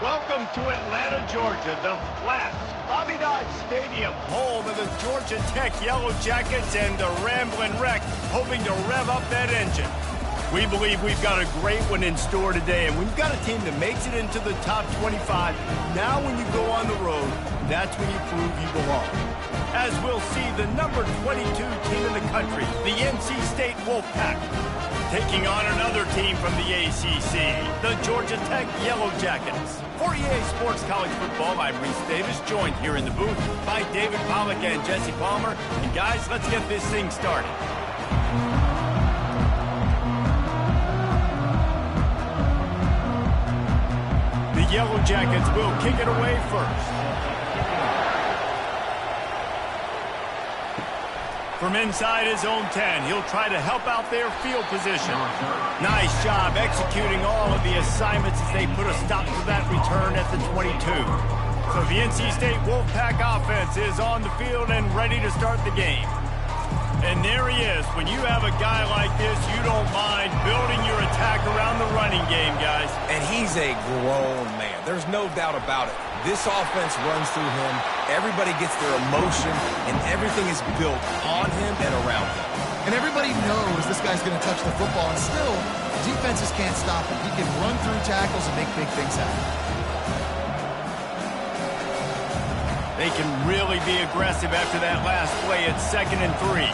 Welcome to Atlanta, Georgia, the Flats, Bobby Dodd Stadium, home of the Georgia Tech Yellow Jackets and the Ramblin' Wreck, hoping to rev up that engine. We believe we've got a great one in store today, and we've got a team that makes it into the top 25. Now when you go on the road, that's when you prove you belong. As we'll see, the number 22 team in the country, the NC State Wolfpack, taking on another team from the ACC, the Georgia Tech Yellow Jackets. For EA Sports College Football, I'm Reese Davis, joined here in the booth by David Pollack and Jesse Palmer. And guys, let's get this thing started. The Yellow Jackets will kick it away first. From inside his own 10, he'll try to help out their field position. Nice job executing all of the assignments as they put a stop to that return at the 22. So the NC State Wolfpack offense is on the field and ready to start the game. And there he is. When you have a guy like this, you don't mind building your attack around the running game, guys. And he's a grown man. There's no doubt about it. This offense runs through him. Everybody gets their emotion, and everything is built on him and around him. And everybody knows this guy's going to touch the football, and still, defenses can't stop him. He can run through tackles and make big things happen. They can really be aggressive after that last play at 2nd and 3.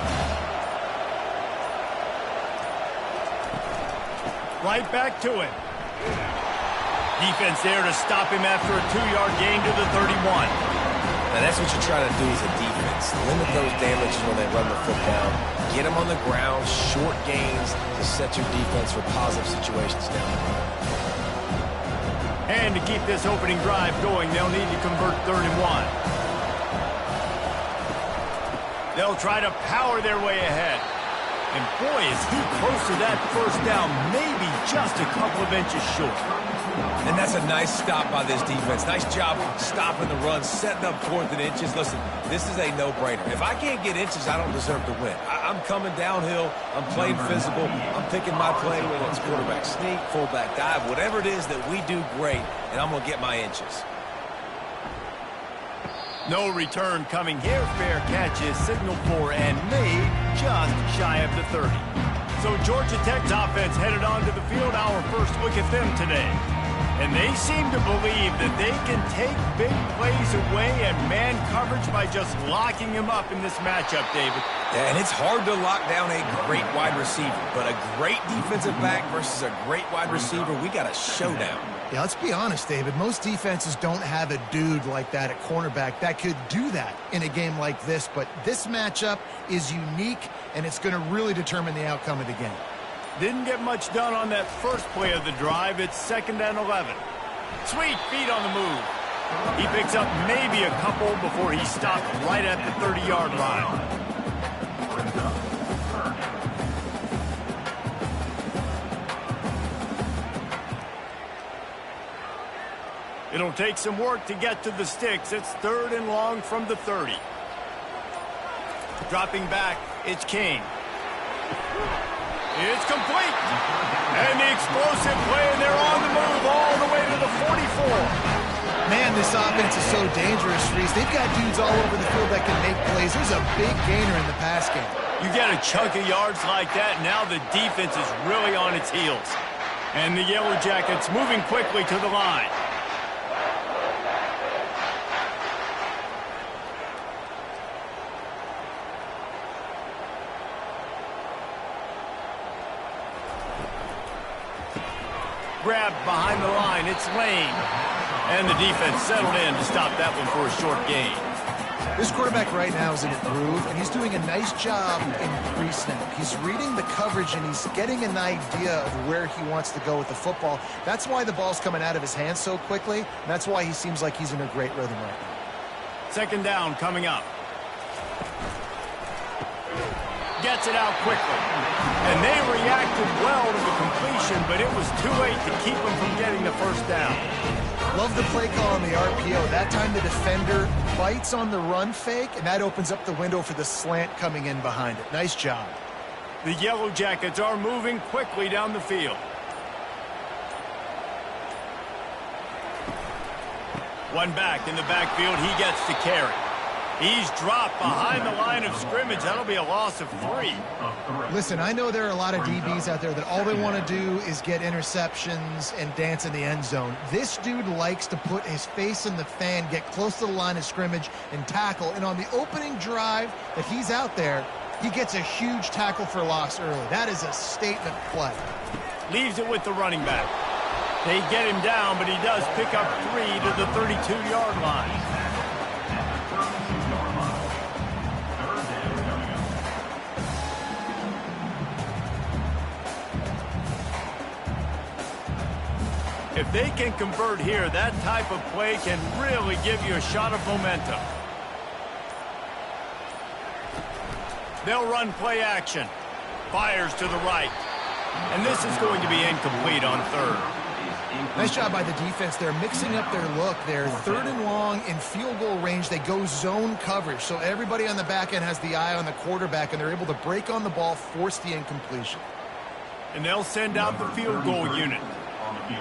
Right back to it. Defense there to stop him after a 2-yard gain to the 31. Now that's what you try to do as a defense. Limit those damages when they run the football. Get them on the ground, short gains to set your defense for positive situations down the road. And to keep this opening drive going, they'll need to convert 3rd and 1. They'll try to power their way ahead. And boy, is he close to that first down, maybe just a couple of inches short. And that's a nice stop by this defense. Nice job stopping the run, setting up 4th and inches. Listen, this is a no-brainer. If I can't get inches, I don't deserve to win. I'm coming downhill. I'm playing physical. I'm picking my play, whether it's quarterback sneak, fullback dive, whatever it is that we do great, and I'm going to get my inches. No return coming here. Fair catch is signaled for and made just shy of the 30. So Georgia Tech's offense headed onto the field. Our first look at them today. And they seem to believe that they can take big plays away and man coverage by just locking him up in this matchup, David. Yeah, and it's hard to lock down a great wide receiver, but a great defensive back versus a great wide receiver, we got a showdown. Yeah, let's be honest, David. Most defenses don't have a dude like that at cornerback that could do that in a game like this, but this matchup is unique, and it's going to really determine the outcome of the game. Didn't get much done on that first play of the drive. It's 2nd and 11. Sweet feet on the move. He picks up maybe a couple before he stopped right at the 30-yard line. It'll take some work to get to the sticks. It's 3rd and long from the 30. Dropping back, it's King. It's complete. And the explosive play, and they're on the move all the way to the 44. Man, this offense is so dangerous, Reese. They've got dudes all over the field that can make plays. There's a big gainer in the pass game. You get a chunk of yards like that, now the defense is really on its heels. And the Yellow Jackets moving quickly to the line. Grabbed behind the line, it's Lane. And the defense settled in to stop that one for a short gain. This quarterback right now is in a groove, and he's doing a nice job in pre-snap. He's reading the coverage, and he's getting an idea of where he wants to go with the football. That's why the ball's coming out of his hands so quickly, and that's why he seems like he's in a great rhythm right now. 2nd down coming up. Gets it out quickly. And they reacted well to the completion, but it was too late to keep them from getting the first down. Love the play call on the RPO. That time the defender bites on the run fake, and that opens up the window for the slant coming in behind it. Nice job. The Yellow Jackets are moving quickly down the field. One back in the backfield. He gets the carry. He's dropped behind the line of scrimmage. That'll be a loss of 3. Listen, I know there are a lot of DBs out there that all they want to do is get interceptions and dance in the end zone. This dude likes to put his face in the fan, get close to the line of scrimmage, and tackle. And on the opening drive that he's out there, he gets a huge tackle for loss early. That is a statement play. Leaves it with the running back. They get him down, but he does pick up 3 to the 32-yard line. If they can convert here, that type of play can really give you a shot of momentum. They'll run play action. Fires to the right. And this is going to be incomplete on 3rd. Nice job by the defense. They're mixing up their look. They're 3rd and long in field goal range. They go zone coverage. So everybody on the back end has the eye on the quarterback, and they're able to break on the ball, force the incompletion. And they'll send out the field goal unit.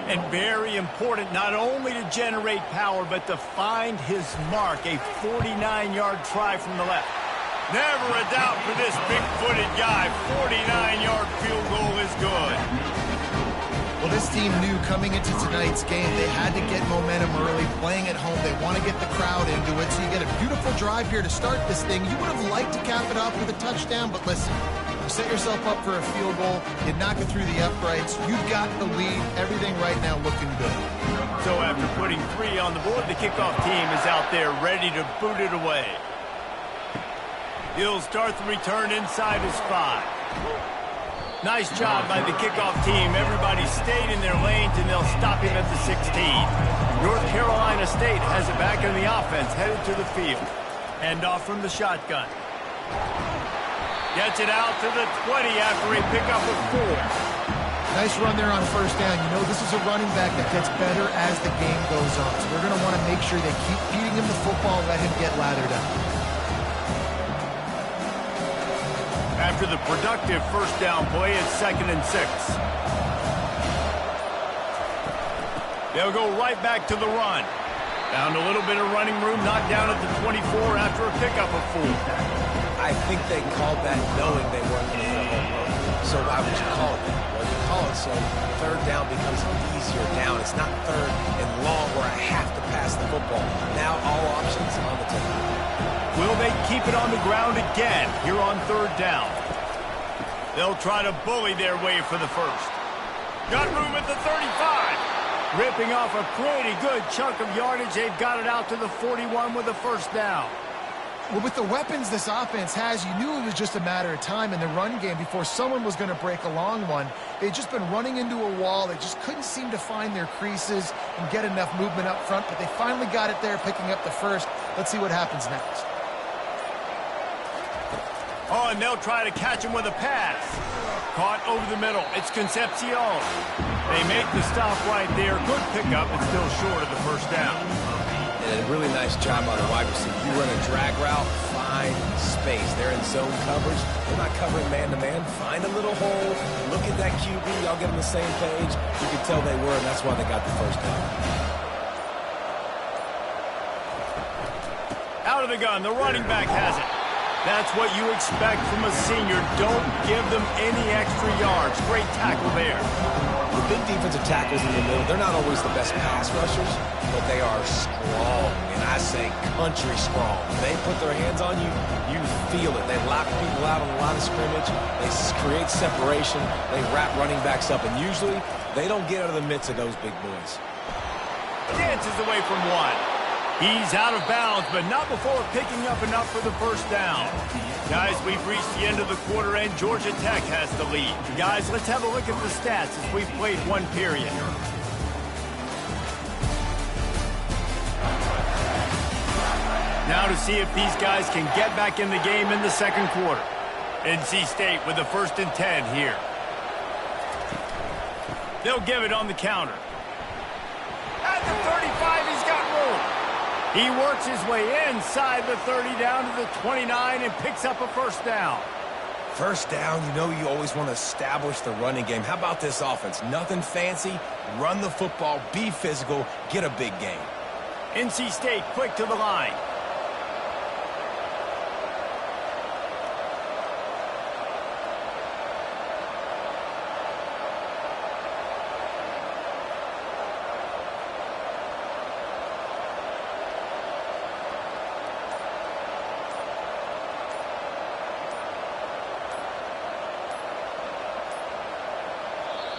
And very important, not only to generate power, but to find his mark. A 49-yard try from the left. Never a doubt for this big-footed guy. 49-yard field goal is good. Well, this team knew coming into tonight's game they had to get momentum early, playing at home. They want to get the crowd into it, so you get a beautiful drive here to start this thing. You would have liked to cap it off with a touchdown, but listen, you set yourself up for a field goal, you knock it through the uprights, you've got the lead, everything right now looking good. So after putting 3 on the board, the kickoff team is out there ready to boot it away. He'll start the return inside his 5. Nice job by the kickoff team. Everybody stayed in their lanes, and they'll stop him at the 16. North Carolina State has it back in the offense, headed to the field. Hand off from the shotgun. Gets it out to the 20 after a pickup of 4. Nice run there on first down. You know, this is a running back that gets better as the game goes on. So they're going to want to make sure they keep feeding him the football and let him get lathered up. After the productive first down play, it's 2nd and 6. They'll go right back to the run. Found a little bit of running room, knocked down at the 24 after a pickup of 4. I think they called that knowing they weren't going to hit a home run. So why would you call it that? Well, you call it so 3rd down becomes an easier down. It's not 3rd and long where I have to pass the football. Now all options on the table. Will they keep it on the ground again here on 3rd down? They'll try to bully their way for the first. Got room at the 35. Ripping off a pretty good chunk of yardage. They've got it out to the 41 with a first down. Well, with the weapons this offense has, you knew it was just a matter of time in the run game before someone was going to break a long one. They'd just been running into a wall. They just couldn't seem to find their creases and get enough movement up front, but they finally got it there, picking up the first. Let's see what happens next. Oh, and they'll try to catch him with a pass. Caught over the middle. It's Concepcion. They make the stop right there. Good pickup, but still short of the first down. And a really nice job on the wide receiver. You run a drag route, find space. They're in zone coverage. They're not covering man-to-man. Find a little hole. Look at that QB. Y'all get on the same page. You can tell they were, and that's why they got the first down. Out of the gun. The running back has it. That's what you expect from a senior. Don't give them any extra yards. Great tackle there. The big defensive tackles in the middle, they're not always the best pass rushers, but they are strong, and I say country strong. When they put their hands on you, you feel it. They lock people out on the line of scrimmage. They create separation. They wrap running backs up, and usually they don't get out of the midst of those big boys. Dances away from 1. He's out of bounds, but not before picking up enough for the first down. Guys, we've reached the end of the quarter, and Georgia Tech has the lead. Guys, let's have a look at the stats as we've played 1 period. Now to see if these guys can get back in the game in the 2nd quarter. NC State with the 1st and 10 here. They'll give it on the counter. At the 35, he's got room. He works his way inside the 30 down to the 29 and picks up a first down. First down, you know you always want to establish the running game. How about this offense? Nothing fancy. Run the football, be physical, get a big gain. NC State quick to the line.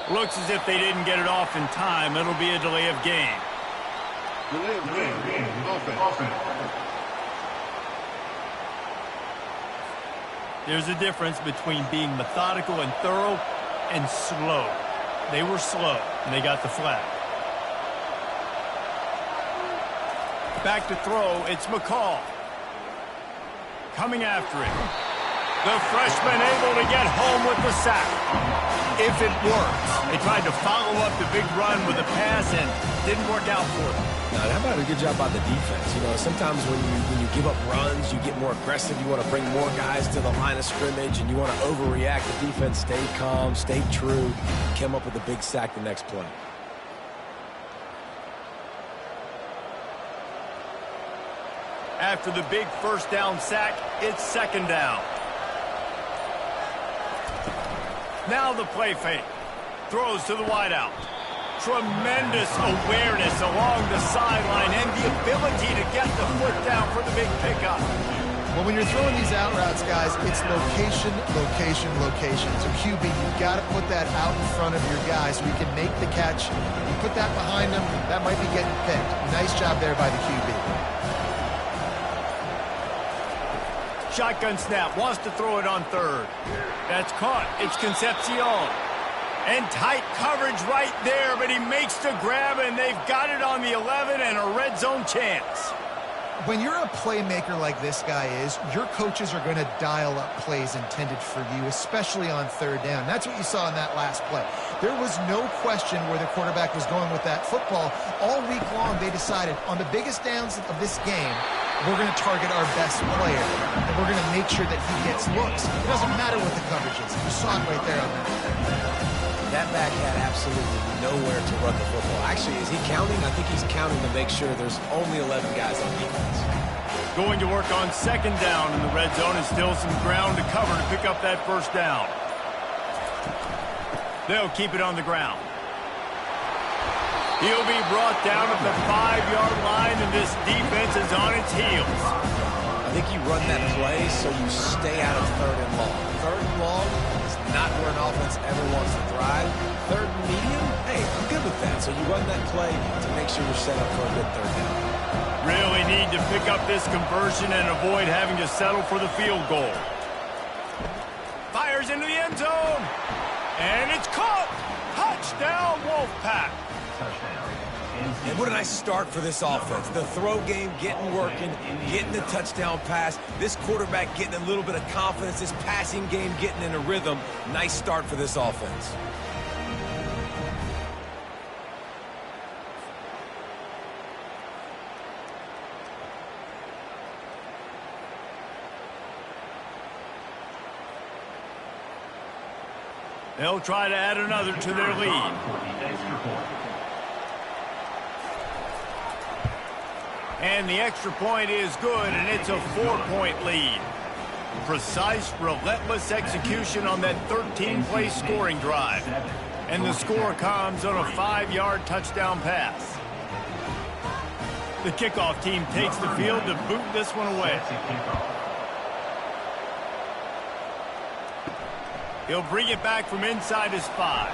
Looks as if they didn't get it off in time. It'll be a delay of game. There's a difference between being methodical and thorough and slow. They were slow, and they got the flag. Back to throw, it's McCall. Coming after it. The freshman able to get home with the sack. If it works. They tried to follow up the big run with a pass and didn't work out for them. Now, how about a good job by the defense? You know, sometimes when you give up runs, you get more aggressive. You want to bring more guys to the line of scrimmage, and you want to overreact. The defense stayed calm, stayed true, came up with a big sack the next play. After the big first down sack, it's second down. Now the play fake. Throws to the wideout. Tremendous awareness along the sideline and the ability to get the foot down for the big pickup. Well, when you're throwing these out routes, guys, it's location, location, location. So QB, you've got to put that out in front of your guy so he can make the catch. You put that behind him, that might be getting picked. Nice job there by the QB. Shotgun snap, wants to throw it on third. That's caught. It's Concepcion. And tight coverage right there, but he makes the grab, and they've got it on the 11 and a red zone chance. When you're a playmaker like this guy is, your coaches are going to dial up plays intended for you, especially on third down. That's what you saw in that last play. There was no question where the quarterback was going with that football. All week long, they decided on the biggest downs of this game, we're going to target our best player, and we're going to make sure that he gets looks. It doesn't matter what the coverage is. You saw it right there on that. That back had absolutely nowhere to run the football. Actually, is he counting? I think he's counting to make sure there's only 11 guys on defense. Going to work on second down in the red zone, and still some ground to cover to pick up that first down. They'll keep it on the ground. He'll be brought down at the 5-yard line, and this defense is on its heels. I think you run that play so you stay out of third and long. Third and long is not where an offense ever wants to thrive. Third and medium, hey, I'm good with that. So you run that play to make sure you're set up for a good third down. Really need to pick up this conversion and avoid having to settle for the field goal. Fires into the end zone. And it's caught. Touchdown, Wolfpack. And what a nice start for this offense. The throw game getting working, getting the touchdown pass. This quarterback getting a little bit of confidence. This passing game getting in a rhythm. Nice start for this offense. They'll try to add another to their lead. And the extra point is good, and it's a 4-point lead. Precise, relentless execution on that 13-play scoring drive. And the score comes on a 5-yard touchdown pass. The kickoff team takes the field to boot this one away. He'll bring it back from inside his 5.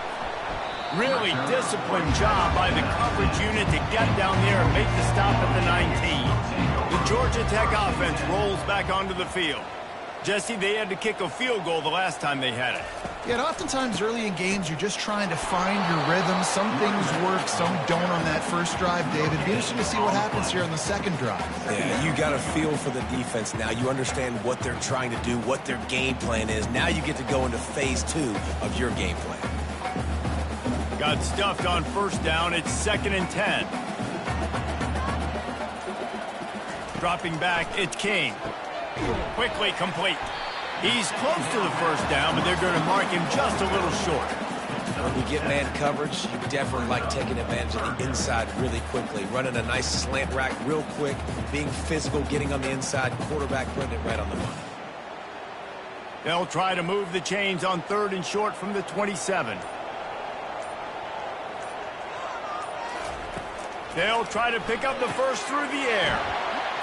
Really disciplined job by the coverage unit to get down there and make the stop at the 19. The Georgia Tech offense rolls back onto the field. Jesse, they had to kick a field goal the last time they had it. Yeah, and oftentimes early in games, you're just trying to find your rhythm. Some things work, some don't on that first drive, David. It'd be interesting to see what happens here on the second drive. Yeah, you got a feel for the defense now. You understand what they're trying to do, what their game plan is. Now you get to go into phase 2 of your game plan. Got stuffed on first down. It's 2nd and 10. Dropping back, it's King. Quickly complete. He's close to the first down, but they're going to mark him just a little short. When you get man coverage, you definitely like taking advantage of the inside really quickly, running a nice slant rack real quick, being physical, getting on the inside, quarterback putting it right on the money. They'll try to move the chains on 3rd and short from the 27. They'll try to pick up the first through the air.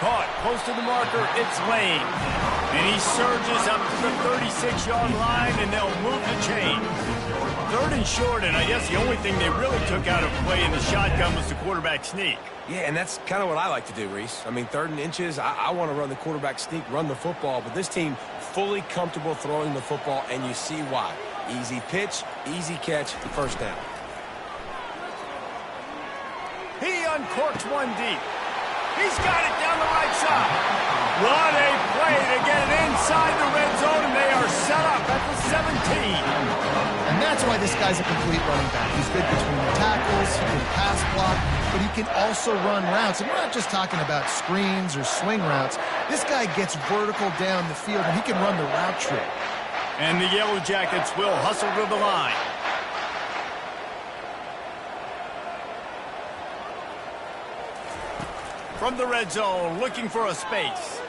Caught close to the marker, it's Lane. And he surges up to the 36-yard line, and they'll move the chain. 3rd and short, and I guess the only thing they really took out of play in the shotgun was the quarterback sneak. Yeah, and that's kind of what I like to do, Reese. I mean, 3rd and inches, I want to run the quarterback sneak, run the football, but this team fully comfortable throwing the football, and you see why. Easy pitch, easy catch, first down. He uncorks one deep. He's got it down the right side. What a play to get it inside the red zone, and they are set up at the 17. And that's why this guy's a complete running back. He's good between the tackles, he can pass block, but he can also run routes. And we're not just talking about screens or swing routes. This guy gets vertical down the field, and he can run the route tree. And the Yellow Jackets will hustle to the line. From the red zone, looking for a space.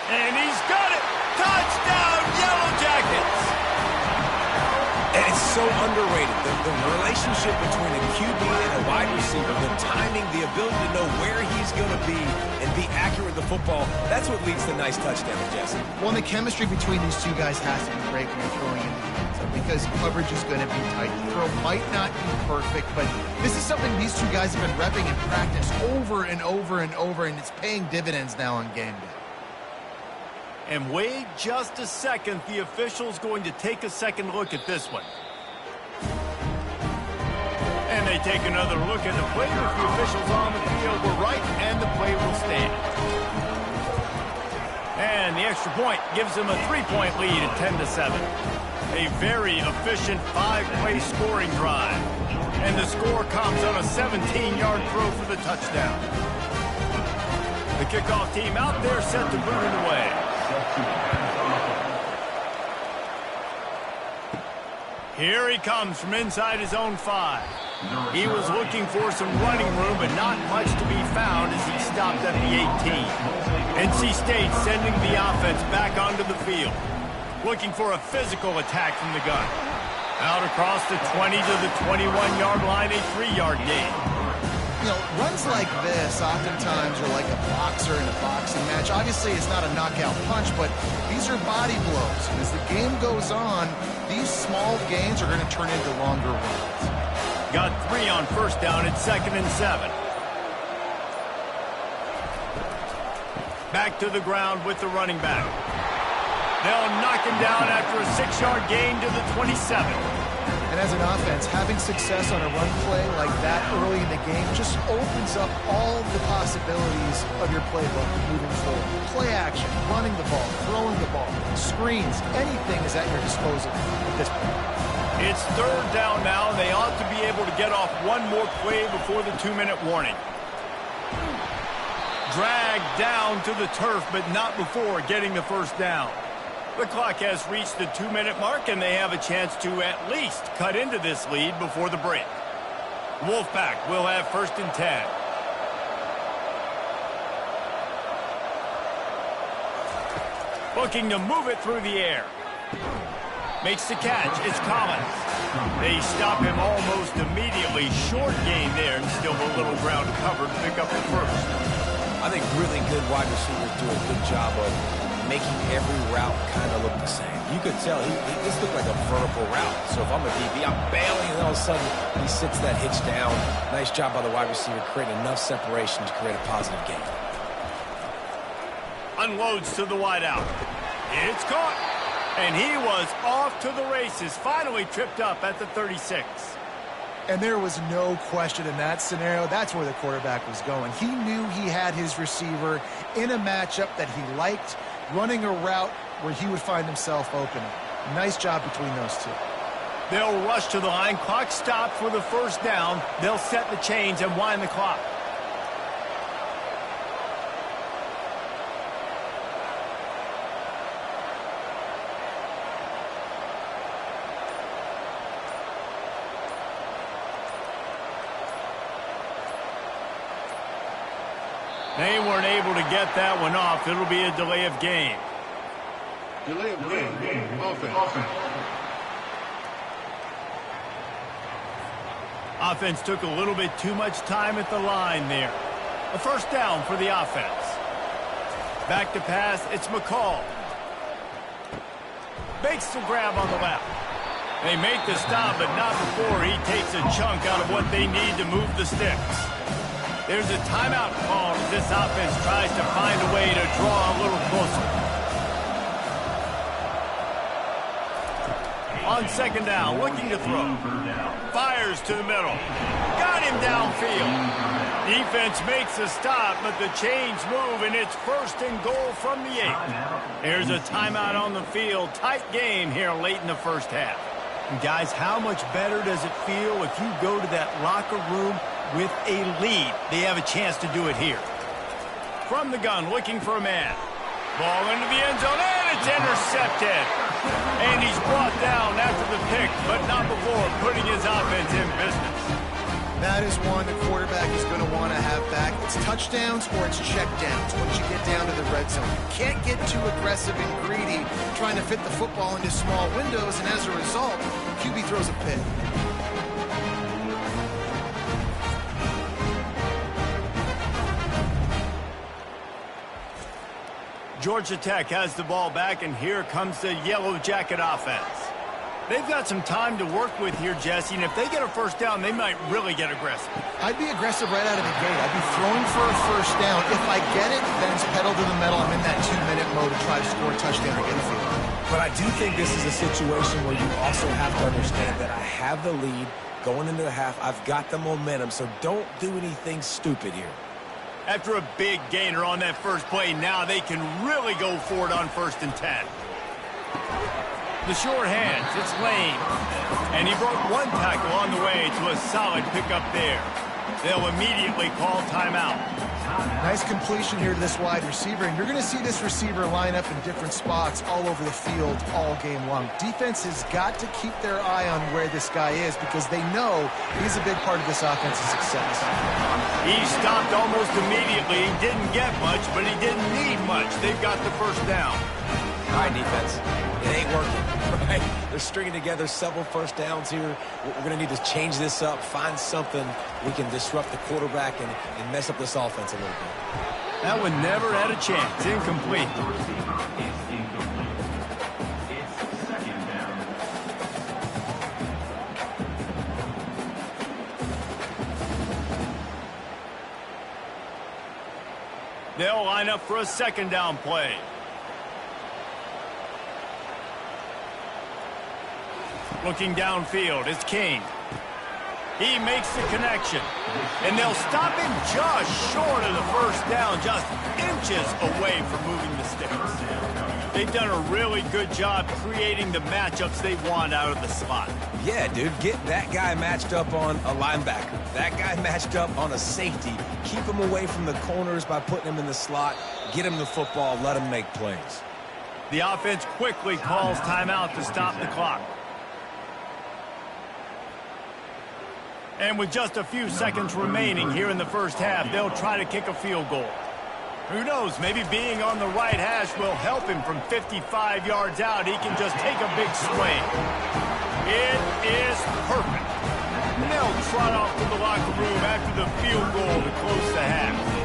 And he's got it! Touchdown, Yellow Jackets! And it's so underrated. The relationship between a QB and a wide receiver, the timing, the ability to know where he's going to be and be accurate with the football, that's what leads to nice touchdowns, Jesse. Well, and the chemistry between these two guys has to be great when you're throwing into the end zone because coverage is going to be tight. The throw might not be perfect, but this is something these two guys have been repping in practice over and over and over, and it's paying dividends now on game day. And wait just a second. The official's going to take a second look at this one. And they take another look at the play. If the officials on the field were right, and the play will stand. And the extra point gives them a 3-point lead at 10-7. A very efficient 5-play scoring drive. And the score comes on a 17-yard throw for the touchdown. The kickoff team out there set to boot it away. Here he comes from inside his own 5. He was looking for some running room, but not much to be found as he stopped at the 18. NC State sending the offense back onto the field. Looking for a physical attack from the gun. Out across the 20 to the 21-yard line, a 3-yard gain. You know, runs like this oftentimes are like a boxer in a boxing match. Obviously, it's not a knockout punch, but these are body blows. And as the game goes on, these small gains are going to turn into longer runs. Got 3 on first down at 2nd and 7. Back to the ground with the running back. They'll knock him down after a 6-yard gain to the 27. And as an offense, having success on a run play like that early in the game just opens up all the possibilities of your playbook moving forward. Play action, running the ball, throwing the ball, screens, anything is at your disposal at this point. It's 3rd down now, and they ought to be able to get off one more play before the 2-minute warning. Dragged down to the turf, but not before getting the first down. The clock has reached the 2-minute mark, and they have a chance to at least cut into this lead before the break. Wolfpack will have 1st and 10. Looking to move it through the air. Makes the catch. It's Collins. They stop him almost immediately. Short gain there, and still a little ground to cover to pick up the first. I think really good wide receivers do a good job of making every route kind of look the same. You could tell this looked like a vertical route. So if I'm a DB, I'm bailing, and all of a sudden he sits that hitch down. Nice job by the wide receiver creating enough separation to create a positive gain. Unloads to the wide out. It's caught. And he was off to the races. Finally tripped up at the 36. And there was no question in that scenario. That's where the quarterback was going. He knew he had his receiver in a matchup that he liked, running a route where he would find himself open. Nice job between those two. They'll rush to the line. Clock stopped for the first down. They'll set the chains and wind the clock. They weren't able to get that one off. It'll be a delay of game. Delay of game. Offense. Offense took a little bit too much time at the line there. A first down for the offense. Back to pass, it's McCall. Makes the grab on the left. They make the stop, but not before he takes a chunk out of what they need to move the sticks. There's a timeout called as this offense tries to find a way to draw a little closer. On second down, looking to throw. Fires to the middle. Got him downfield. Defense makes a stop, but the chains move, and it's first and goal from the 8. There's a timeout on the field. Tight game here late in the first half. And guys, how much better does it feel if you go to that locker room with a lead? They have a chance to do it here. From the gun, looking for a man. Ball into the end zone, and it's intercepted. And he's brought down after the pick, but not before putting his offense in business. That is one the quarterback is going to want to have back. It's touchdowns or it's checkdowns once you get down to the red zone. You can't get too aggressive and greedy trying to fit the football into small windows, and as a result, QB throws a pick. Georgia Tech has the ball back, and here comes the Yellow Jacket offense. They've got some time to work with here, Jesse, and if they get a first down, they might really get aggressive. I'd be aggressive right out of the gate. I'd be throwing for a first down. If I get it, then it's pedal to the metal. I'm in that 2-minute mode to try to score a touchdown or get a field. But I do think this is a situation where you also have to understand that I have the lead going into the half. I've got the momentum, so don't do anything stupid here. After a big gainer on that first play, now they can really go for it on 1st and 10. The short hands, it's Lane. And he broke one tackle on the way to a solid pickup there. They'll immediately call timeout. Nice completion here to this wide receiver, and you're going to see this receiver line up in different spots all over the field all game long. Defense has got to keep their eye on where this guy is because they know he's a big part of this offense's success. He stopped almost immediately. He didn't get much, but he didn't need much. They've got the first down. All right, defense. It ain't working, right? They're stringing together several first downs here. We're going to need to change this up, find something we can disrupt the quarterback and mess up this offense a little bit. That one never had a chance. Incomplete. They'll line up for a second down play. Looking downfield, it's King. He makes the connection. And they'll stop him just short of the first down, just inches away from moving the sticks. They've done a really good job creating the matchups they want out of the slot. Yeah, dude, get that guy matched up on a linebacker. That guy matched up on a safety. Keep him away from the corners by putting him in the slot. Get him the football, let him make plays. The offense quickly calls timeout to stop the clock. And with just a few seconds remaining here in the first half, they'll try to kick a field goal. Who knows, maybe being on the right hash will help him from 55 yards out. He can just take a big swing. It is perfect. And they'll trot off to the locker room after the field goal to close the half.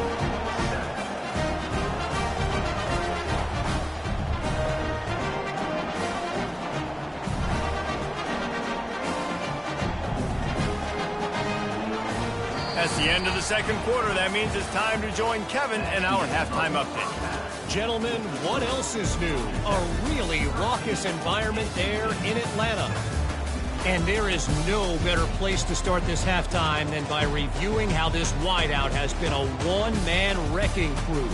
That's the end of the second quarter. That means it's time to join Kevin in our halftime update. Gentlemen, what else is new? A really raucous environment there in Atlanta. And there is no better place to start this halftime than by reviewing how this wideout has been a one-man wrecking crew.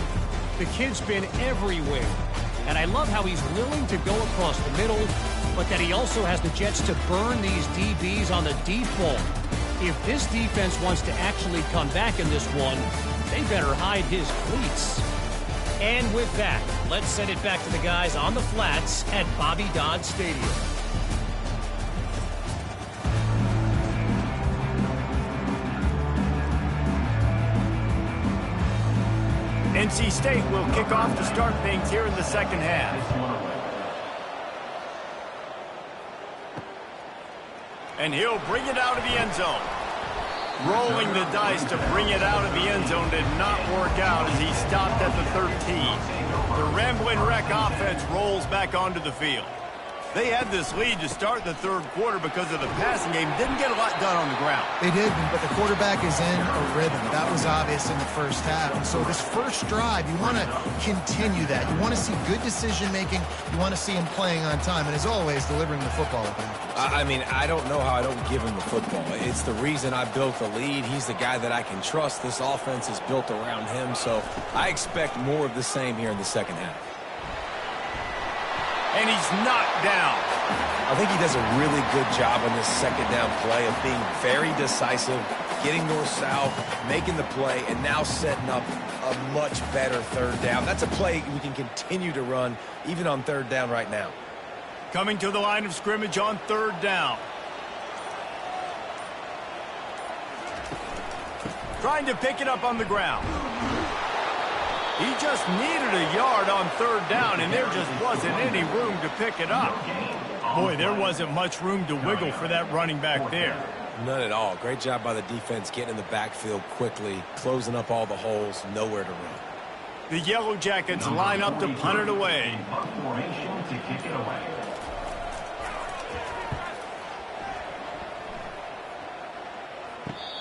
The kid's been everywhere. And I love how he's willing to go across the middle, but that he also has the jets to burn these DBs on the deep ball. If this defense wants to actually come back in this one, they better hide his cleats. And with that, let's send it back to the guys on the flats at Bobby Dodd Stadium. NC State will kick off to start things here in the second half. And he'll bring it out of the end zone. Rolling the dice to bring it out of the end zone did not work out as he stopped at the 13. The Ramblin' Wreck offense rolls back onto the field. They had this lead to start the third quarter because of the passing game. Didn't get a lot done on the ground. They didn't, but the quarterback is in a rhythm. That was obvious in the first half. And so this first drive, you want to continue that. You want to see good decision-making. You want to see him playing on time. And as always, delivering the football back. I mean, I don't know how I don't give him the football. It's the reason I built the lead. He's the guy that I can trust. This offense is built around him. So I expect more of the same here in the second half. And he's knocked down. I think he does a really good job on this second down play of being very decisive, getting north-south, making the play, and now setting up a much better third down. That's a play we can continue to run even on third down right now. Coming to the line of scrimmage on third down. Trying to pick it up on the ground. He just needed a yard on third down, and there just wasn't any room to pick it up. Boy, there wasn't much room to wiggle for that running back there. None at all. Great job by the defense getting in the backfield quickly, closing up all the holes, nowhere to run. The Yellow Jackets line up to punt it away.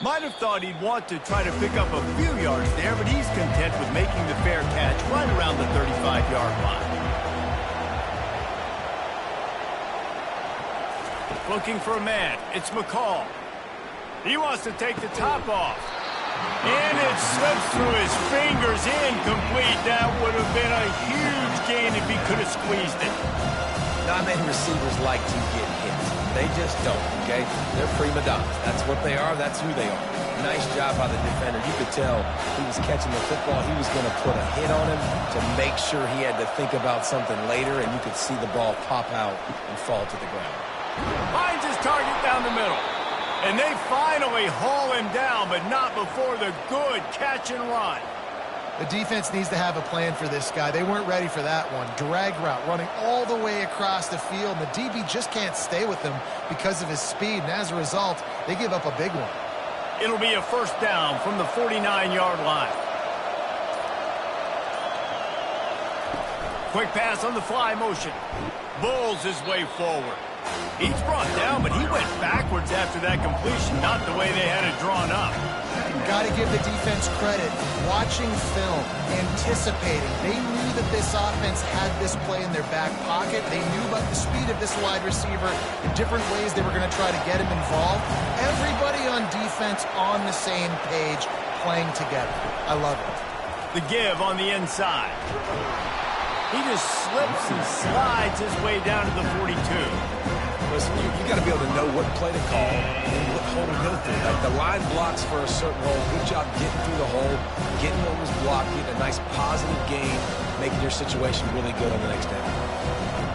Might have thought he'd want to try to pick up a few yards there, but he's content with making the fair catch right around the 35-yard line. Looking for a man. It's McCall. He wants to take the top off. And it slips through his fingers, incomplete. That would have been a huge gain if he could have squeezed it. Not many receivers like to get hit. They just don't, okay? They're prima donnas. That's what they are. That's who they are. Nice job by the defender. You could tell he was catching the football. He was going to put a hit on him to make sure he had to think about something later, and you could see the ball pop out and fall to the ground. Finds his target down the middle. And they finally haul him down, but not before the good catch and run. The defense needs to have a plan for this guy. They weren't ready for that one. Drag route running all the way across the field. The DB just can't stay with him because of his speed. And as a result, they give up a big one. It'll be a first down from the 49-yard line. Quick pass on the fly motion. Bulls his way forward. He's brought down, but he went backwards after that completion, not the way they had it drawn up. You've got to give the defense credit. Watching film, anticipating. They knew that this offense had this play in their back pocket. They knew about the speed of this wide receiver, the different ways they were going to try to get him involved. Everybody on defense on the same page, playing together. I love it. The give on the inside. He just slips and slides his way down to the 42. Listen, you got to be able to know what play to call and what hole to go through. Like the line blocks for a certain hole. Good job getting through the hole, getting what was blocked, getting a nice positive gain, making your situation really good on the next down.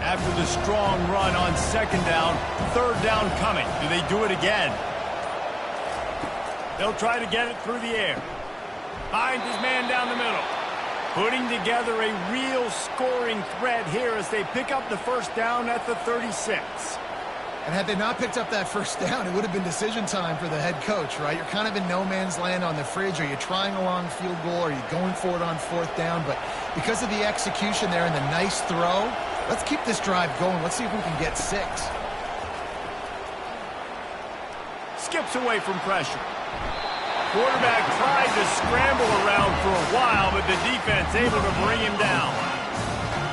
After the strong run on second down, third down coming. Do they do it again? They'll try to get it through the air. Finds his man down the middle. Putting together a real scoring threat here as they pick up the first down at the 36. And had they not picked up that first down, it would have been decision time for the head coach, right? You're kind of in no man's land on the fridge. Are you trying a long field goal? Are you going for it on fourth down? But because of the execution there and the nice throw, let's keep this drive going. Let's see if we can get 6. Skips away from pressure. Quarterback tried to scramble around for a while, but the defense able to bring him down.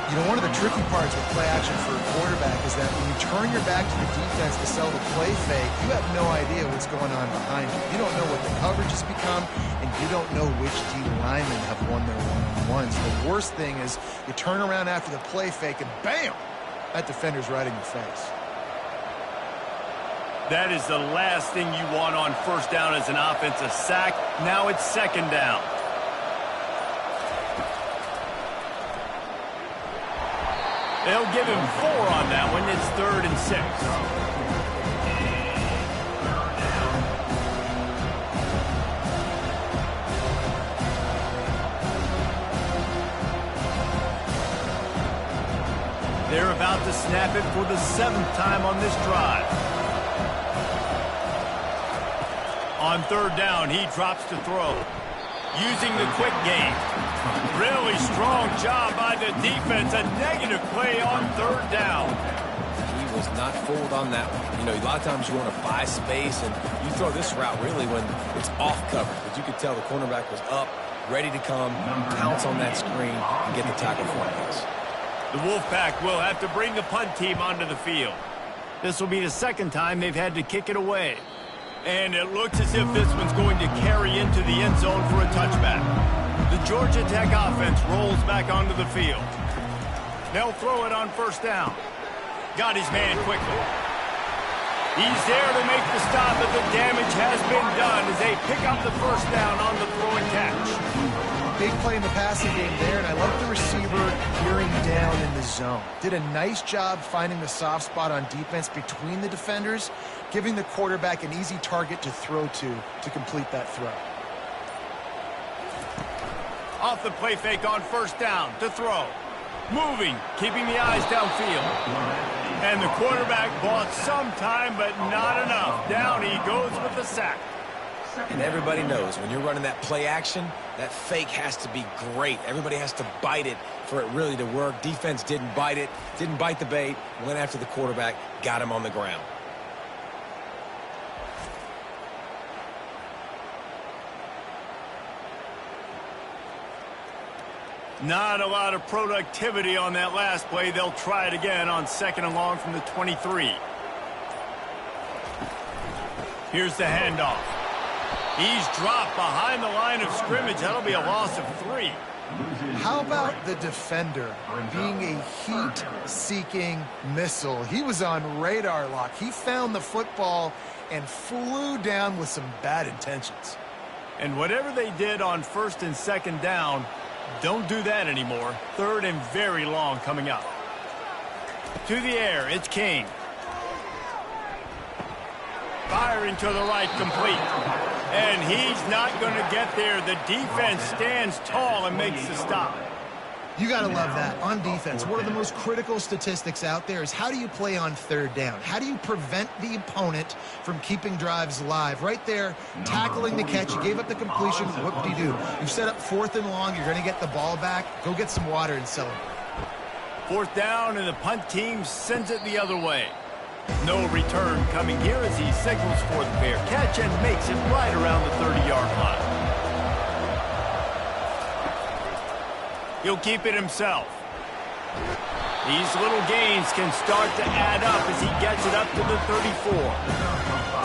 You know, one of the tricky parts with play action for a quarterback is that when you turn your back to the defense to sell the play fake, you have no idea what's going on behind you. You don't know what the coverage has become, and you don't know which D linemen have won their one-on-ones. The worst thing is you turn around after the play fake, and bam! That defender's right in your face. That is the last thing you want on first down as an offensive sack. Now it's second down. They'll give him 4 on that one. It's 3rd and 6. They're about to snap it for the 7th time on this drive. On 3rd down, he drops to throw. Using the quick game. Really strong job by the defense. A negative play on 3rd down. He was not fooled on that one. You know, a lot of times you want to buy space, and you throw this route really when it's off cover. But you could tell the cornerback was up, ready to come, pounce on that screen, and get the tackle for us. The Wolfpack will have to bring the punt team onto the field. This will be the 2nd time they've had to kick it away. And it looks as if this one's going to carry into the end zone for a touchback. The Georgia Tech offense rolls back onto the field. They'll throw it on 1st down. Got his man quickly. He's there to make the stop, but the damage has been done as they pick up the 1st down on the throw and catch. Big play in the passing game there, and I like the receiver gearing down in the zone. Did a nice job finding the soft spot on defense between the defenders, giving the quarterback an easy target to throw to complete that throw. Off the play fake on 1st down to throw. Moving, keeping the eyes downfield. And the quarterback bought some time, but not enough. Down he goes with the sack. And everybody knows when you're running that play action, that fake has to be great. Everybody has to bite it for it really to work. Defense didn't bite it, didn't bite the bait, went after the quarterback, got him on the ground. Not a lot of productivity on that last play. They'll try it again on 2nd and long from the 23. Here's the handoff. He's dropped behind the line of scrimmage. That'll be a loss of 3. How about the defender being a heat-seeking missile? He was on radar lock. He found the football and flew down with some bad intentions. And whatever they did on 1st and 2nd down, don't do that anymore. 3rd and very long coming up. To the air, it's King. Firing to the right, complete. And he's not going to get there. The defense stands tall and makes the stop. You got to love that. On defense, one of the most critical statistics out there is how do you play on 3rd down? How do you prevent the opponent from keeping drives live? Right there, tackling the catch. You gave up the completion. What do you do? You've set up 4th and long. You're going to get the ball back. Go get some water and celebrate. 4th down, and the punt team sends it the other way. No return coming here as he signals for the fair catch and makes it right around the 30-yard line. He'll keep it himself. These little gains can start to add up as he gets it up to the 34.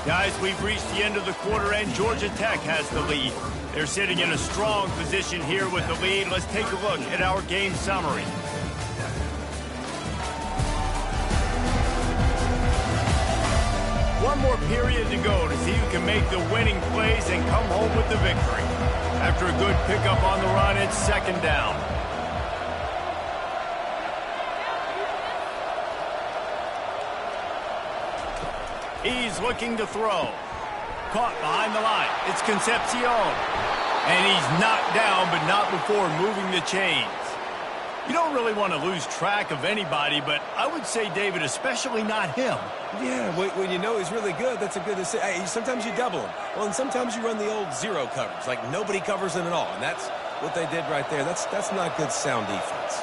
Guys, we've reached the end of the quarter, and Georgia Tech has the lead. They're sitting in a strong position here with the lead. Let's take a look at our game summary. One more period to go to see who can make the winning plays and come home with the victory. After a good pickup on the run, it's 2nd down. He's looking to throw. Caught behind the line. It's Concepcion. And he's knocked down, but not before moving the chains. You don't really want to lose track of anybody, but I would say, David, especially not him. Yeah, when you know he's really good, that's a good decision. Hey, sometimes you double him. Well, and sometimes you run the old zero coverage, like nobody covers him at all. And that's what they did right there. That's not good sound defense.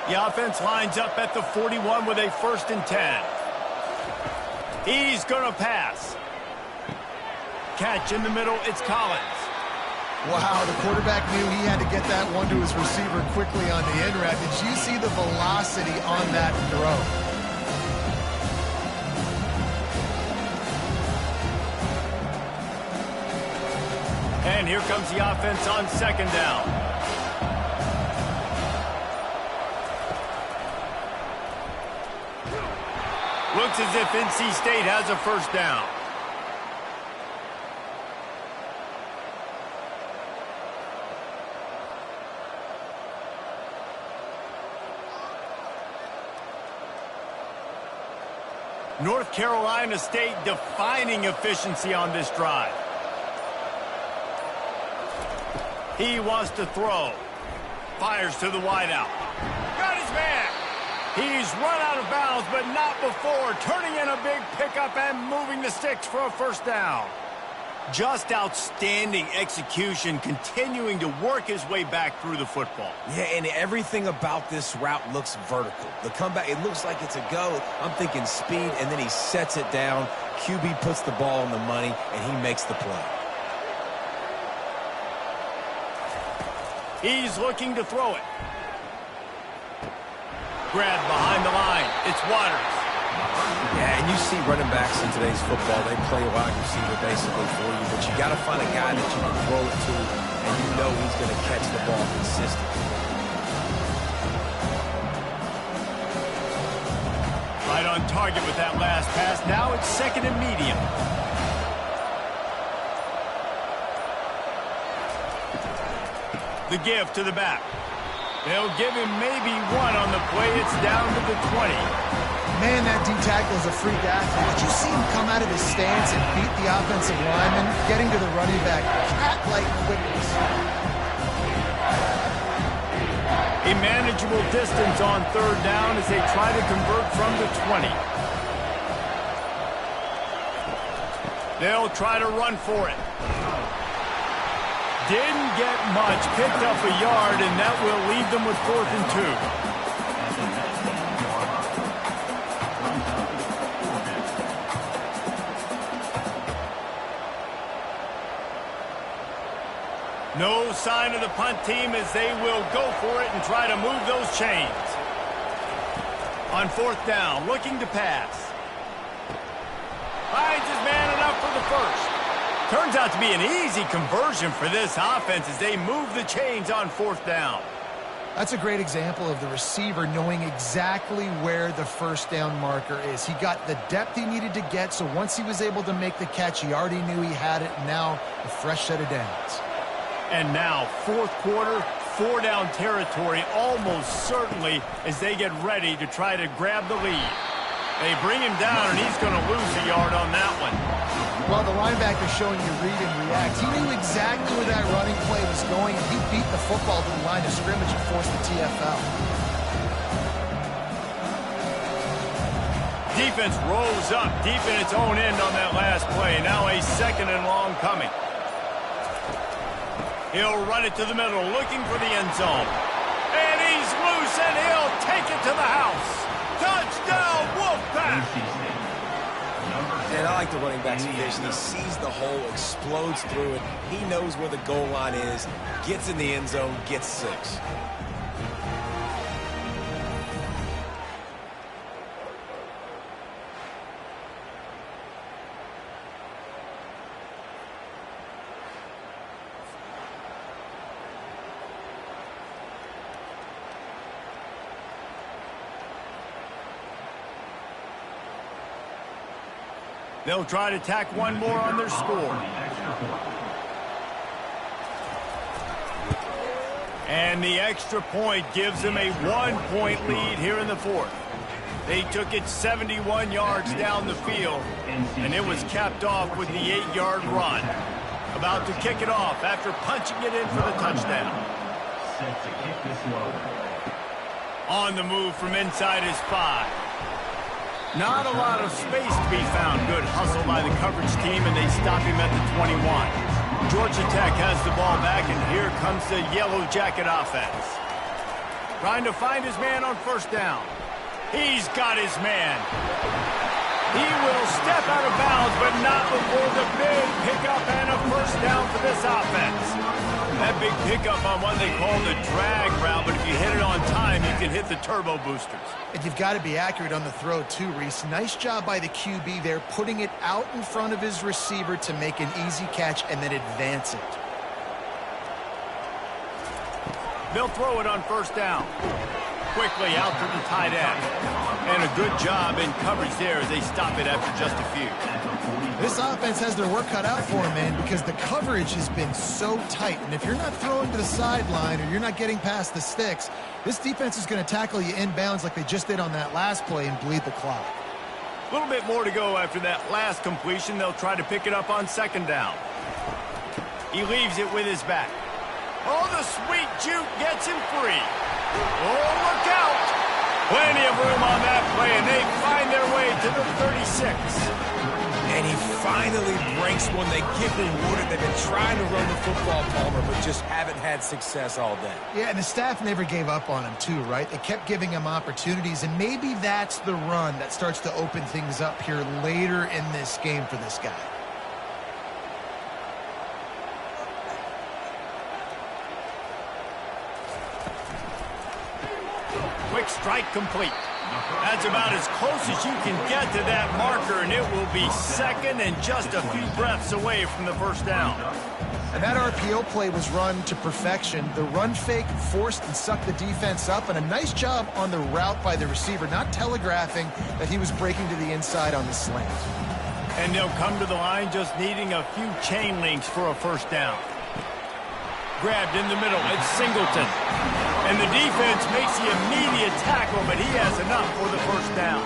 The offense lines up at the 41 with a 1st and 10. He's going to pass. Catch in the middle, it's Collins. Wow, the quarterback knew he had to get that one to his receiver quickly on the end route. Did you see the velocity on that throw? And here comes the offense on 2nd down. Looks as if NC State has a 1st down. North Carolina State defining efficiency on this drive. He wants to throw. Fires to the wideout. Got his man. He's run out of bounds, but not before. Turning in a big pickup and moving the sticks for a first down. Just outstanding execution, continuing to work his way back through the football. Yeah, and everything about this route looks vertical. The comeback, it looks like it's a go. I'm thinking speed, and then he sets it down. QB puts the ball on the money, and he makes the play. He's looking to throw it. Grabbed behind the line. It's Waters. Yeah, and you see running backs in today's football, they play wide receiver basically for you, but you got to find a guy that you can throw it to, and you know he's going to catch the ball consistently. Right on target with that last pass. Now it's second and medium. The give to the back. They'll give him maybe one on the play. It's down to the 20. Man, that D-tackle is a freak athlete. Did you see him come out of his stance and beat the offensive lineman, getting to the running back? Cat-like quickness. A manageable distance on third down as they try to convert from the 20. They'll try to run for it. Didn't get much. Picked up a yard, and that will leave them with 4th and 2. No sign of the punt team as they will go for it and try to move those chains. On 4th down, looking to pass. Finds his man enough for the first. Turns out to be an easy conversion for this offense as they move the chains on 4th down. That's a great example of the receiver knowing exactly where the first down marker is. He got the depth he needed to get, so once he was able to make the catch, he already knew he had it, and now a fresh set of downs. And now, 4th quarter, 4-down territory almost certainly as they get ready to try to grab the lead. They bring him down, and he's going to lose a yard on that one. Well, the linebacker showing you read and react. He knew exactly where that running play was going, and he beat the football to the line of scrimmage and forced the TFL. Defense rolls up deep in its own end on that last play. Now a 2nd and long coming. He'll run it to the middle, looking for the end zone. And he's loose, and he'll take it to the house. Touchdown, Wolfpack! And I like the running back's vision. He sees the hole, explodes through it. He knows where the goal line is, gets in the end zone, gets 6. They'll try to tack one more on their score. And the extra point gives them a 1-point lead here in the 4th. They took it 71 yards down the field, and it was capped off with the 8-yard run. About to kick it off after punching it in for the touchdown. Set to kick this one. On the move from inside his 5. Not a lot of space to be found. Good hustle by the coverage team, and they stop him at the 21. Georgia Tech has the ball back, and here comes the Yellow Jacket offense. Trying to find his man on 1st down. He's got his man. He will step out of bounds, but not before the big pickup and a 1st down for this offense. That big pickup on what they call the drag route, but if you hit it on time, you can hit the turbo boosters. And you've got to be accurate on the throw too, Reese. Nice job by the QB there, putting it out in front of his receiver to make an easy catch and then advance it. They'll throw it on 1st down. Quickly out to the tight end. And a good job in coverage there as they stop it after just a few. This offense has their work cut out for them, man, because the coverage has been so tight. And if you're not throwing to the sideline or you're not getting past the sticks, this defense is going to tackle you inbounds like they just did on that last play and bleed the clock. A little bit more to go after that last completion. They'll try to pick it up on second down. He leaves it with his back. Oh, the sweet juke gets him free. Oh, look out. Plenty of room on that play, and they find their way to the 36. And he finally breaks one. They get rewarded. They've been trying to run the football, Palmer, but just haven't had success all day. Yeah, and the staff never gave up on him, too, right? They kept giving him opportunities, and maybe that's the run that starts to open things up here later in this game for this guy. Quick strike complete. That's about as close as you can get to that marker, and it will be second and just a few breaths away from the first down. And that RPO play was run to perfection. The run fake forced and sucked the defense up, and a nice job on the route by the receiver, not telegraphing that he was breaking to the inside on the slant. And they'll come to the line just needing a few chain links for a first down. Grabbed in the middle, it's Singleton. And the defense makes the immediate tackle, but he has enough for the first down.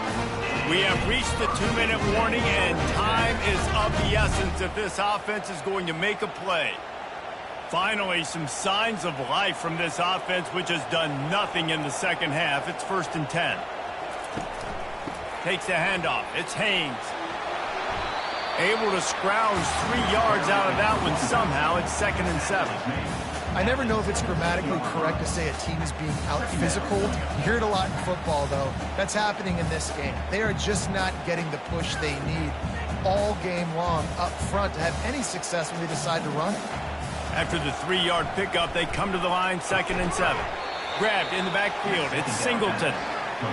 We have reached the 2-minute warning, and time is of the essence if this offense is going to make a play. Finally, some signs of life from this offense, which has done nothing in the second half. It's 1st and 10. Takes the handoff. It's Haynes. Able to scrounge 3 yards out of that one somehow. It's 2nd and 7. I never know if it's grammatically correct to say a team is being out-physical. You hear it a lot in football, though. That's happening in this game. They are just not getting the push they need all game long up front to have any success when they decide to run. After the 3-yard pickup, they come to the line, 2nd and 7. Grabbed in the backfield. It's Singleton.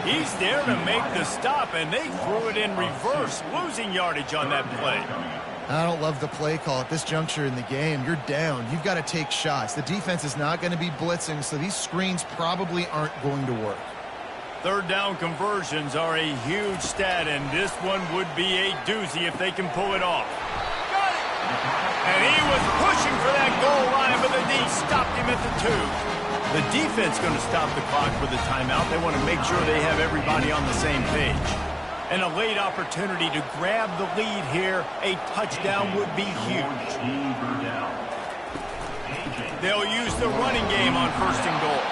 He's there to make the stop, and they threw it in reverse, losing yardage on that play. I don't love the play call at this juncture in the game. You're down. You've got to take shots. The defense is not going to be blitzing, so these screens probably aren't going to work. Third down conversions are a huge stat, and this one would be a doozy if they can pull it off. Got it! And he was pushing for that goal line, but the D stopped him at the 2. The defense going to stop the clock with a timeout. They want to make sure they have everybody on the same page. And a late opportunity to grab the lead here. A touchdown would be huge. They'll use the running game on 1st and goal.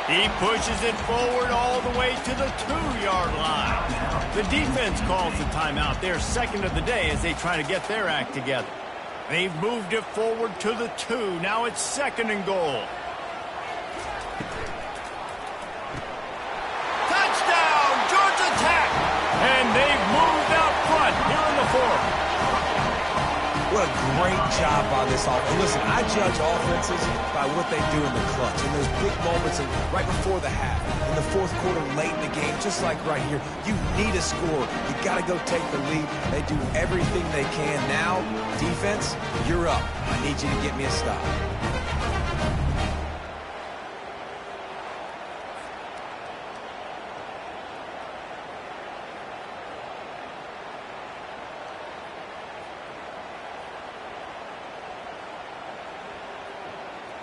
He pushes it forward all the way to the 2-yard line. The defense calls the timeout. They're 2nd of the day as they try to get their act together. They've moved it forward to the 2. Now it's 2nd and goal. And they've moved out front here in the 4th. What a great job by this offense. Listen, I judge offenses by what they do in the clutch. In those big moments and right before the half, in the 4th quarter, late in the game, just like right here, you need a score. You got to go take the lead. They do everything they can. Now, defense, you're up. I need you to get me a stop.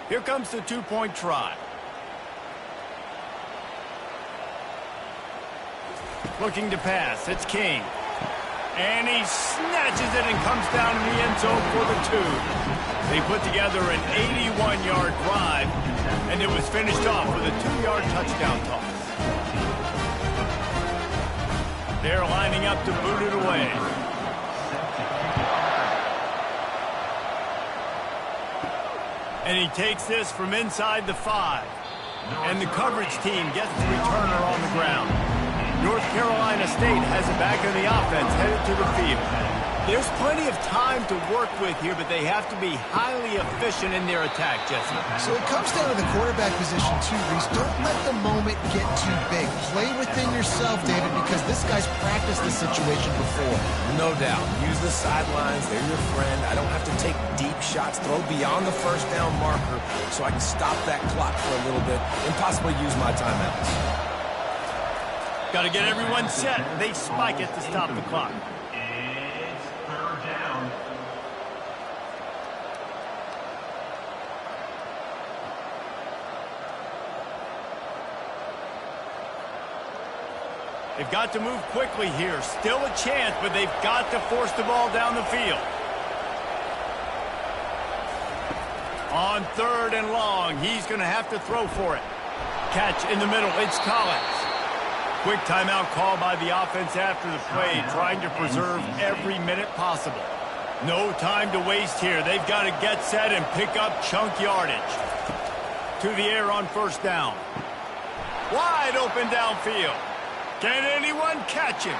Here comes the 2-point try. Looking to pass. It's King. And he snatches it and comes down in the end zone for the 2. They put together an 81-yard drive, and it was finished off with a 2-yard touchdown toss. They're lining up to boot it away. And he takes this from inside the 5. And the coverage team gets the returner on the ground. North Carolina State has it back in the offense, headed to the field. There's plenty of time to work with here, but they have to be highly efficient in their attack, Jesse. So it comes down to the quarterback position, too, Reese. Don't let the moment get too big. Play within yourself, David, because this guy's practiced this situation before. No doubt. Use the sidelines. They're your friend. I don't have to take deep shots, throw beyond the first down marker so I can stop that clock for a little bit and possibly use my timeouts. Got to get everyone set. They spike it to stop the clock. They've got to move quickly here. Still a chance, but they've got to force the ball down the field. On 3rd and long, he's going to have to throw for it. Catch in the middle, it's Collins. Quick timeout call by the offense after the play, trying to preserve every minute possible. No time to waste here. They've got to get set and pick up chunk yardage. To the air on 1st down. Wide open downfield. Can anyone catch him?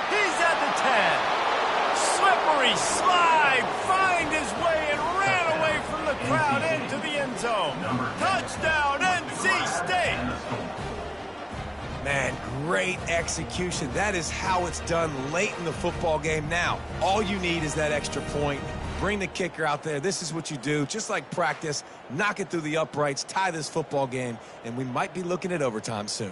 He's at the 10. Slippery slide. Find his way and ran away from the crowd into the end zone. Touchdown, NC State. Man, great execution. That is how it's done late in the football game. Now, all you need is that extra point. Bring the kicker out there. This is what you do. Just like practice, knock it through the uprights, tie this football game, and we might be looking at overtime soon.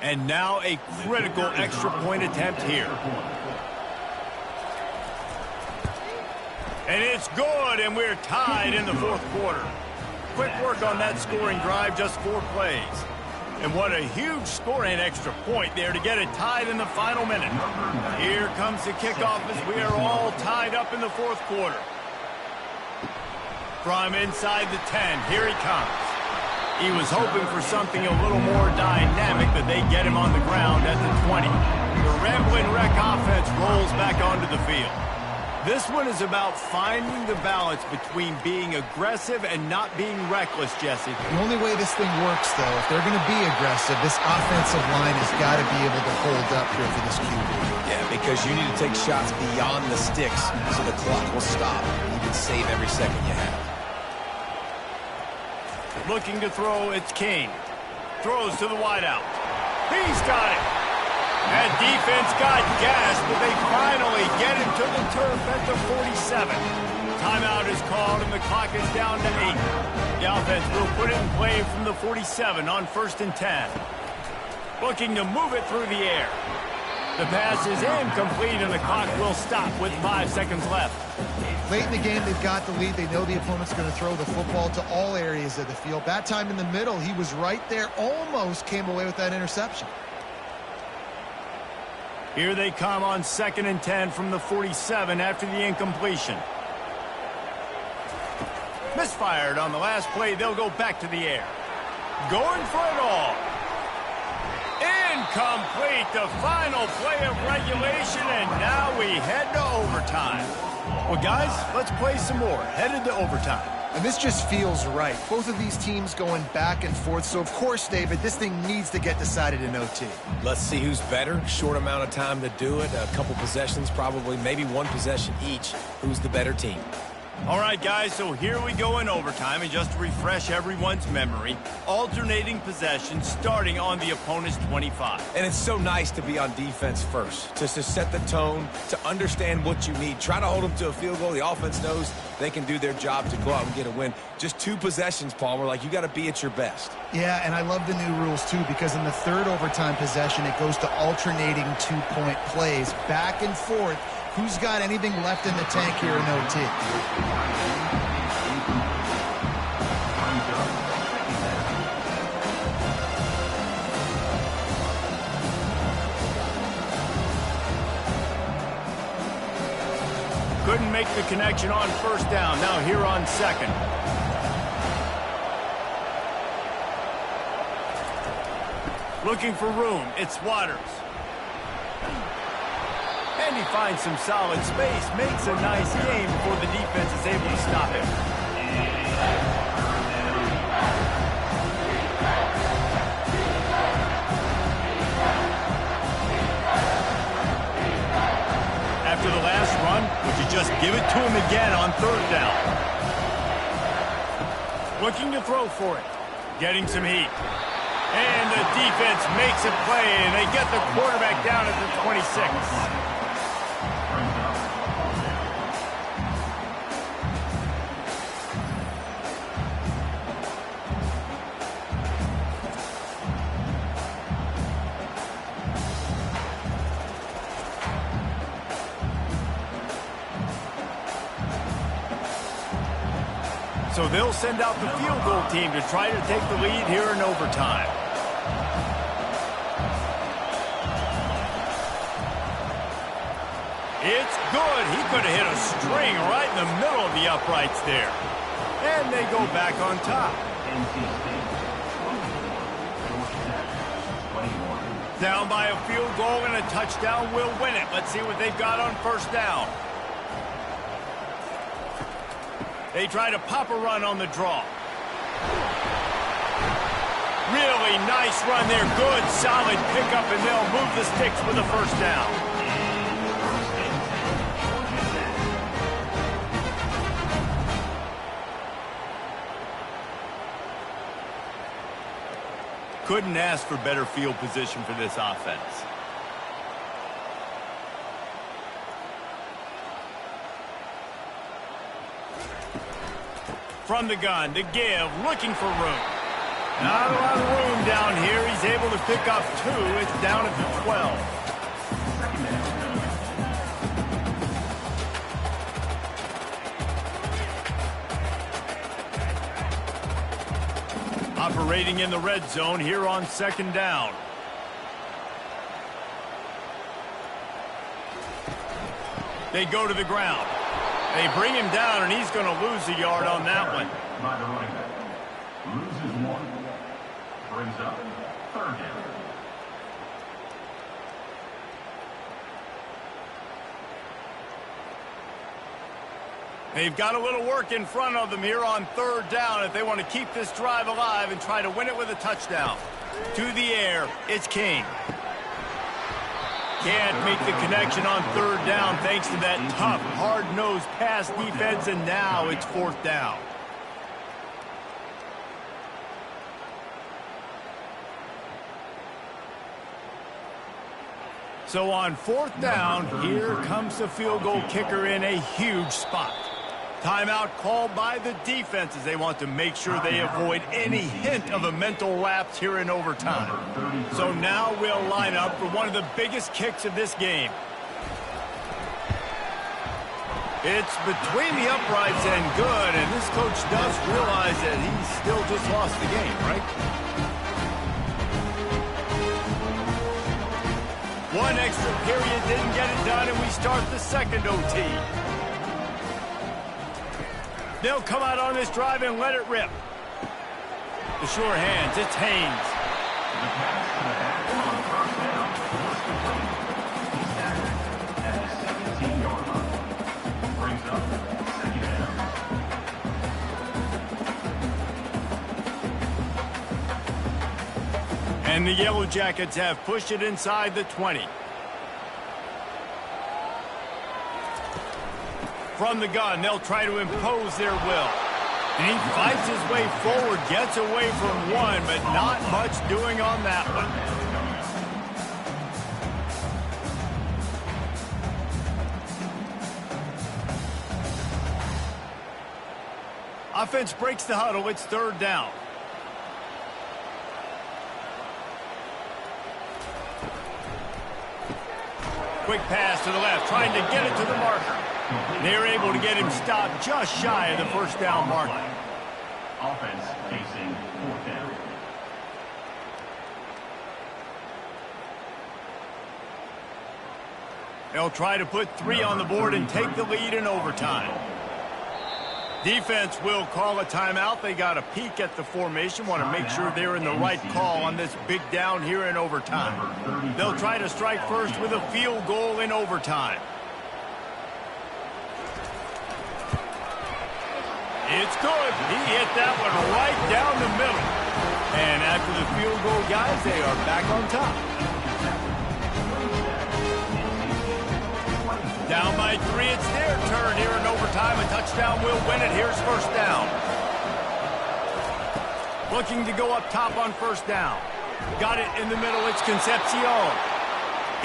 And now a critical extra point attempt here. And it's good, and we're tied in the 4th quarter. Quick work on that scoring drive, just 4 plays. And what a huge score and extra point there to get it tied in the final minute. Here comes the kickoff as we are all tied up in the 4th quarter. From inside the 10, here he comes. He was hoping for something a little more dynamic, but they get him on the ground at the 20. The Ramblin' Wreck offense rolls back onto the field. This one is about finding the balance between being aggressive and not being reckless, Jesse. The only way this thing works, though, if they're going to be aggressive, this offensive line has got to be able to hold up here for this QB. Yeah, because you need to take shots beyond the sticks so the clock will stop. You can save every second you have. Looking to throw, it's King. Throws to the wideout. He's got it. That defense got gassed, but they finally get him to the turf at the 47. Timeout is called, and the clock is down to 8. The offense will put it in play from the 47 on 1st and 10. Looking to move it through the air. The pass is incomplete, and the clock will stop with 5 seconds left. Late in the game, they've got the lead. They know the opponent's going to throw the football to all areas of the field. That time in the middle, he was right there, almost came away with that interception. Here they come on 2nd and 10 from the 47 after the incompletion. Misfired on the last play. They'll go back to the air. Going for it all. Incomplete, the final play of regulation, and now we head to overtime. Well, guys, let's play some more. Headed to overtime. And this just feels right. Both of these teams going back and forth. So, of course, David, this thing needs to get decided in OT. Let's see who's better. Short amount of time to do it. A couple possessions, probably, maybe 1 possession each. Who's the better team? All right, guys, so here we go in overtime, and just to refresh everyone's memory, alternating possessions starting on the opponent's 25. And it's so nice to be on defense first, just to set the tone, to understand what you need. Try to hold them to a field goal. The offense knows they can do their job to go out and get a win. Just 2 possessions, Palmer, like you got to be at your best. Yeah, and I love the new rules, too, because in the 3rd overtime possession, it goes to alternating 2-point plays, back and forth. Who's got anything left in the tank here in OT? Couldn't make the connection on 1st down. Now here on 2nd. Looking for room. It's Waters. And he finds some solid space, makes a nice game before the defense is able to stop him. After the last run, would you just give it to him again on 3rd down? Looking to throw for it. Getting some heat. And the defense makes a play, and they get the quarterback down at the 26. So they'll send out the field goal team to try to take the lead here in overtime. It's good. He could have hit a string right in the middle of the uprights there. And they go back on top. Down by a field goal and a touchdown will win it. Let's see what they've got on first down. They try to pop a run on the draw. Really nice run there. Good, solid pickup, and they'll move the sticks for the first down. Couldn't ask for better field position for this offense. From the gun, to give, looking for room. Not a lot of room down here. He's able to pick up 2. It's down at the 12. Operating in the red zone here on second down. They go to the ground. They bring him down, and he's going to lose a yard on that one. By the running back. Loses 1. Brings up third down. They've got a little work in front of them here on third down if they want to keep this drive alive and try to win it with a touchdown. To the air, it's King. Can't make the connection on third down thanks to that tough, hard-nosed pass defense, and now it's fourth down. So on fourth down, here comes the field goal kicker in a huge spot. Timeout called by the defense as they want to make sure they avoid any hint of a mental lapse here in overtime. So now we'll line up for one of the biggest kicks of this game. It's between the uprights and good, and this coach does realize that he's still just lost the game, right? One extra period didn't get it done, and we start the second OT. They'll come out on this drive and let it rip. The sure hands, it's Haynes. The pass to the back on first down was complete. He's tackled at the 17-yard line. Brings up second down. And the Yellow Jackets have pushed it inside the 20. From the gun, they'll try to impose their will. And he fights his way forward, gets away from one, but not much doing on that one. Offense breaks the huddle. It's third down. Quick pass to the left, trying to get it to the marker. They're able to get him stopped just shy of the first down mark. Offense facing fourth down. They'll try to put 3 on the board and take the lead in overtime. Defense will call a timeout. They got a peek at the formation, want to make sure they're in the right call on this big down here in overtime. They'll try to strike first with a field goal in overtime. It's good. He hit that one right down the middle. And after the field goal, guys, they are back on top. Down by 3, it's their turn here in overtime. A touchdown will win it. Here's first down. Looking to go up top on first down. Got it in the middle. It's Concepcion.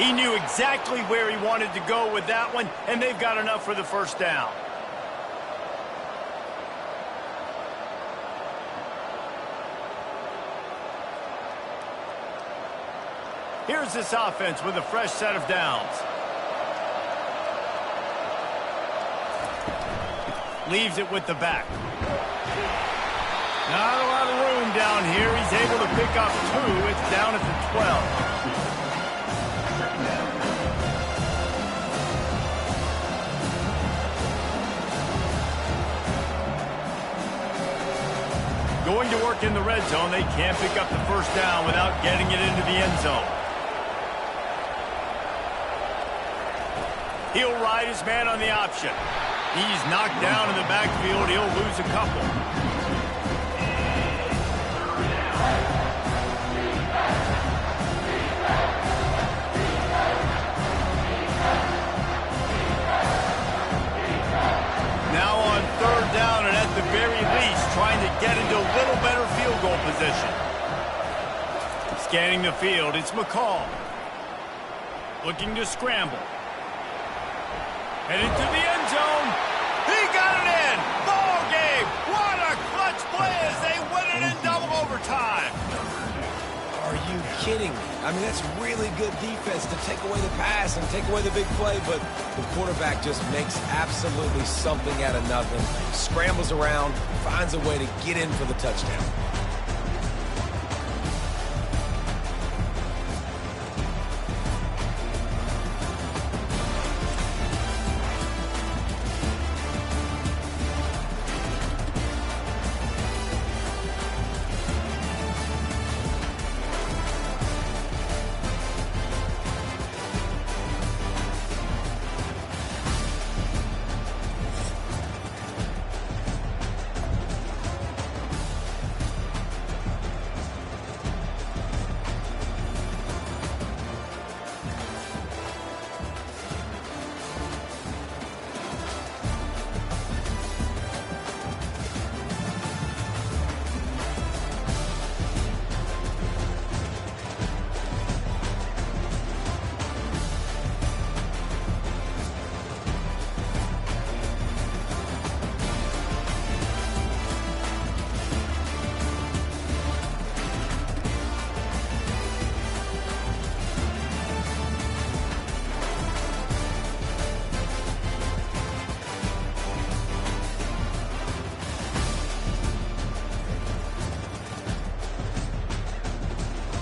He knew exactly where he wanted to go with that one, and they've got enough for the first down. Here's this offense with a fresh set of downs. Leaves it with the back. Not a lot of room down here. He's able to pick up 2. It's down at the 12. Going to work in the red zone. They can't pick up the first down without getting it into the end zone. He'll ride his man on the option. He's knocked down in the backfield. He'll lose a couple. Now on 3rd down, and at the very least, trying to get into a little better field goal position. Scanning the field, it's McCall. Looking to scramble. Headed to the end zone. He got it in. Ball game. What a clutch play as they win it in double overtime. Are you kidding me? I mean, that's really good defense to take away the pass and take away the big play, but the quarterback just makes absolutely something out of nothing, scrambles around, finds a way to get in for the touchdown.